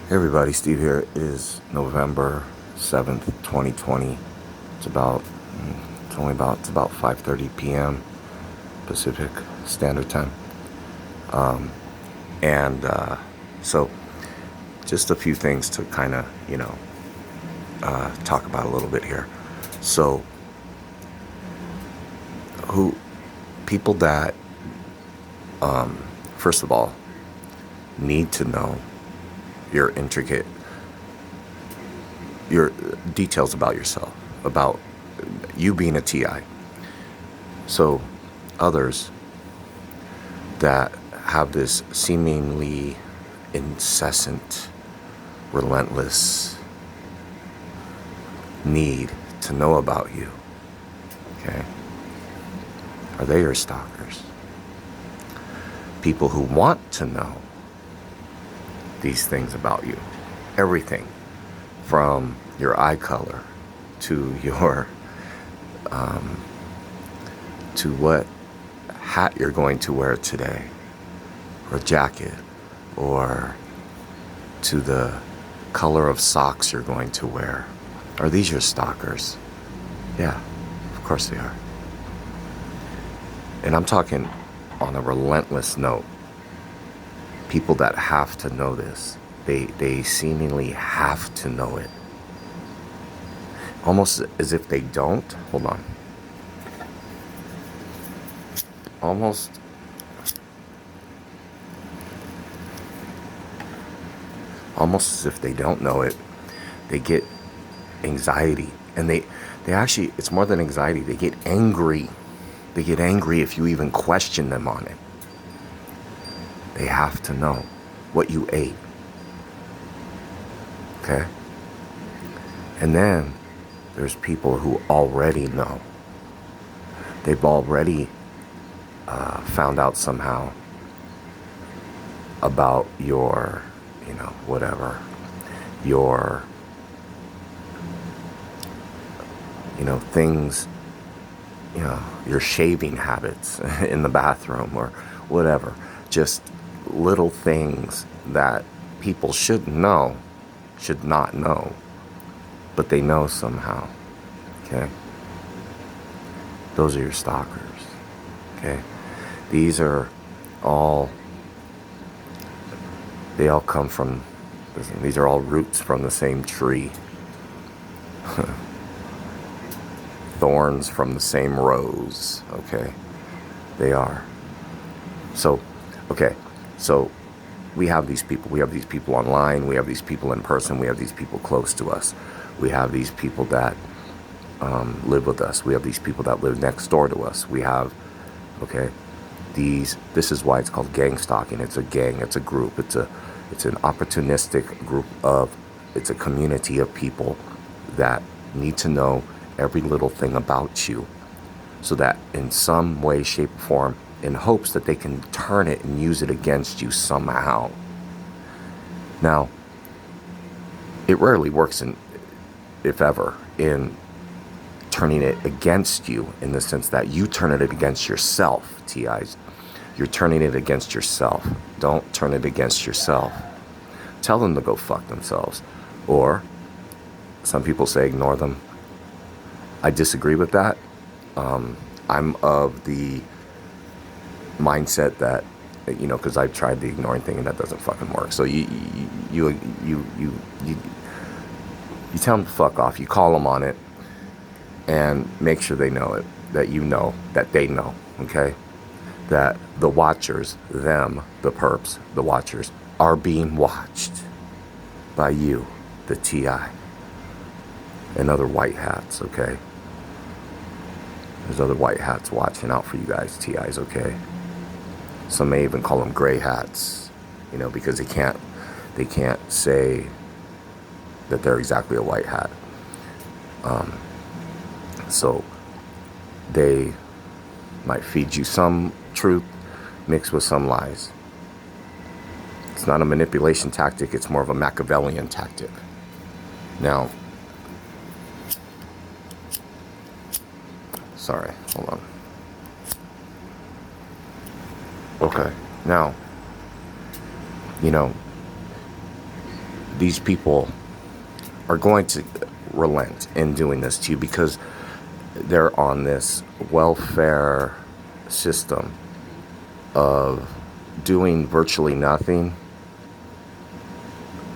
Hey everybody, Steve here. It is November 7th, 2020. It's about, it's about 5:30 p.m. Pacific Standard Time. And so just a few things to kind of, talk about a little bit here. So, who, people that, first of all, need to know your intricate, your details about yourself, about you being a TI. So others that have this seemingly incessant, relentless need to know about you, okay? Are they your stalkers? People who want to know these things about you. Everything from your eye color to your to what hat you're going to wear today, or jacket, or to the color of socks you're going to wear. Are these your stalkers? Yeah, of course they are. And I'm talking on a relentless note. People that have to know this. They seemingly have to know it. Almost as if they don't. Hold on. Almost as if they don't know it, they get anxiety. And they actually, it's more than anxiety, they get angry. They get angry if you even question them on it. They have to know what you ate. Okay? And then there's people who already know. They've already found out somehow about your, whatever, your, things, your shaving habits in the bathroom or whatever. Just little things that people should not know, but they know somehow. Okay? Those are your stalkers. Okay? These are all, they all come from, these are all roots from the same tree. Thorns from the same rose. Okay? They are. So, okay. So we have these people. We have these people online. We have these people in person. We have these people close to us. We have these people that live with us. We have these people that live next door to us. We have, okay, this is why it's called gang stalking. It's a gang. It's a group. It's an opportunistic group it's a community of people that need to know every little thing about you, so that in some way, shape, or form, in hopes that they can turn it and use it against you somehow. Now, it rarely works, if ever, in turning it against you, in the sense that you turn it against yourself, TIs. You're turning it against yourself. Don't turn it against yourself. Tell them to go fuck themselves. Or, some people say ignore them. I disagree with that. I'm of the mindset that, because I've tried the ignoring thing and that doesn't fucking work. So you tell them to fuck off. You call them on it and make sure they know it, that they know, okay? That the watchers, them, the perps, the watchers, are being watched by you, the TI, and other white hats, okay? There's other white hats watching out for you guys, TIs, okay? Some may even call them gray hats, because they can't say that they're exactly a white hat. So they might feed you some truth mixed with some lies. It's not a manipulation tactic, it's more of a Machiavellian tactic. Now, sorry, hold on. Okay, now, these people are going to relent in doing this to you because they're on this welfare system of doing virtually nothing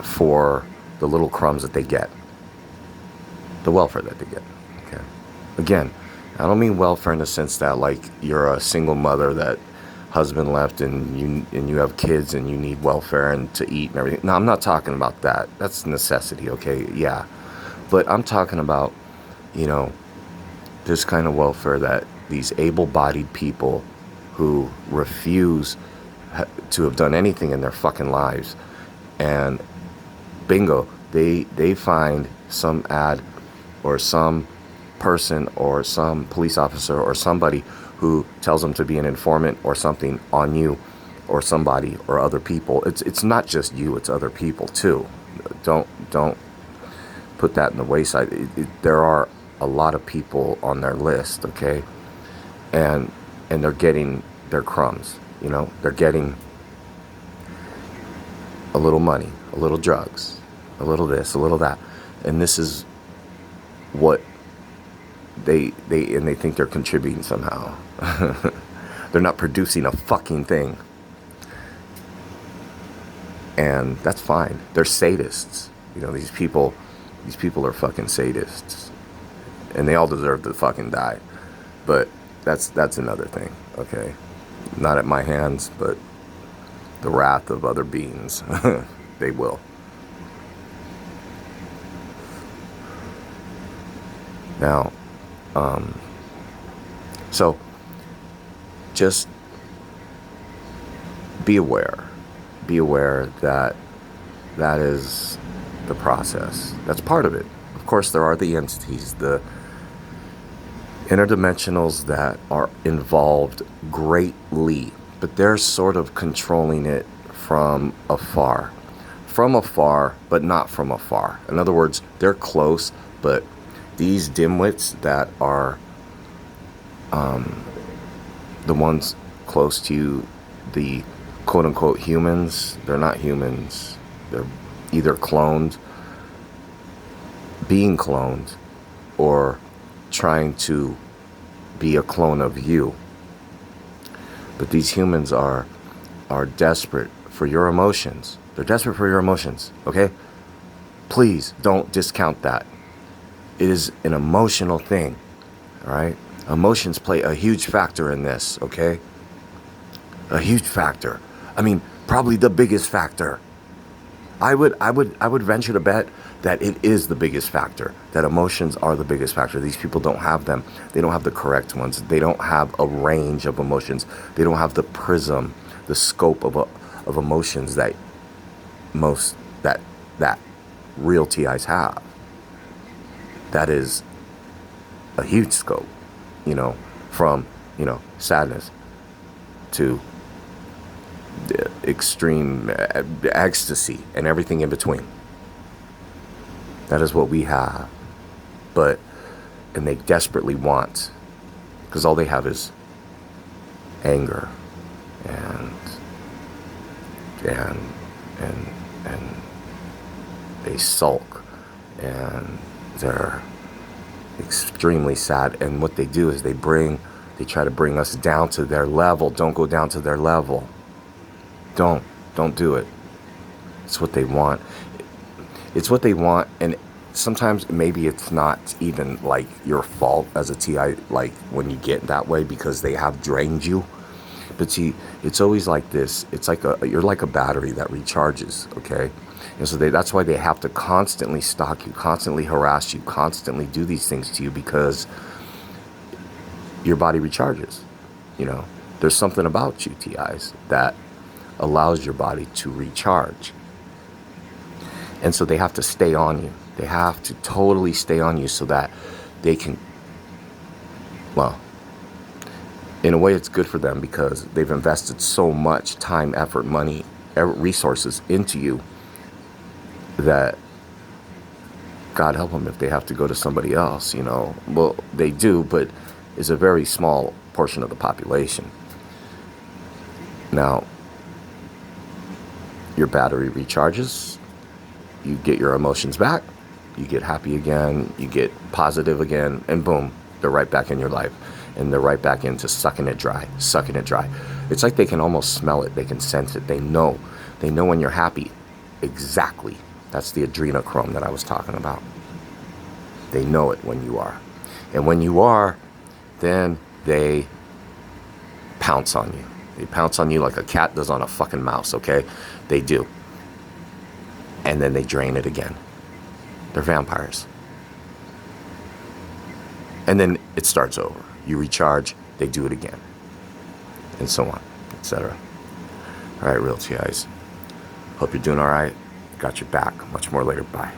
for the little crumbs that they get, the welfare that they get. Okay. Again, I don't mean welfare in the sense that like you're a single mother that husband left and you have kids and you need welfare and to eat and everything. No, I'm not talking about that. That's necessity, okay? Yeah. But I'm talking about, you know, this kind of welfare that these able-bodied people who refuse to have done anything in their fucking lives, and bingo, they find some ad or some person or some police officer or somebody who tells them to be an informant or something on you or somebody or other people. It's not just you, it's other people too. Don't put that in the wayside. There are a lot of people on their list, okay? And they're getting their crumbs, you know? They're getting a little money, a little drugs, a little this, a little that. And this is what they think they're contributing somehow. They're not producing a fucking thing. And that's fine. They're sadists. You know, these people are fucking sadists. And they all deserve to fucking die. But that's another thing, okay? Not at my hands, but the wrath of other beings. They will. Now, so just be aware. Be aware that that is the process. That's part of it. Of course, there are the entities, the interdimensionals that are involved greatly, but they're sort of controlling it from afar. From afar, but not from afar. In other words, they're close, but these dimwits that are the ones close to the quote-unquote humans, they're not humans. They're either cloned, being cloned, or trying to be a clone of you. But these humans are desperate for your emotions. They're desperate for your emotions, okay? Please don't discount that. It is an emotional thing, all right? Emotions play a huge factor in this, okay? A huge factor. I mean, probably the biggest factor. I would venture to bet that it is the biggest factor, that emotions are the biggest factor. These people don't have them. They don't have the correct ones. They don't have a range of emotions. They don't have the prism, the scope of emotions that most, that real TIs have. That is a huge scope, you know, from, you know, sadness to extreme ecstasy and everything in between. That is what we have. But, and they desperately want, because all they have is anger and they sulk and they're extremely sad. And what they do is they try to bring us down to their level. Don't go down to their level. Don't do it. It's what they want. It's what they want, and sometimes maybe it's not even like your fault as a TI, like when you get that way, because they have drained you. But see, it's always like this. It's like you're like a battery that recharges, okay? And so that's why they have to constantly stalk you, constantly harass you, constantly do these things to you, because your body recharges. You know, there's something about you, TIs, that allows your body to recharge. And so they have to stay on you. They have to totally stay on you so that they can, well, in a way it's good for them because they've invested so much time, effort, money, resources into you that God help them if they have to go to somebody else, you know. Well, they do, but it's a very small portion of the population. Now, your battery recharges, you get your emotions back, you get happy again, you get positive again, and boom, they're right back in your life. And they're right back into sucking it dry, sucking it dry. It's like they can almost smell it, they can sense it, they know when you're happy. Exactly. That's the adrenochrome that I was talking about. They know it when you are. And when you are, then they pounce on you. They pounce on you like a cat does on a fucking mouse, okay? They do. And then they drain it again. They're vampires. And then it starts over. You recharge, they do it again. And so on, etc. All right, Realty guys. Hope you're doing all right. Got your back. Much more later. Bye.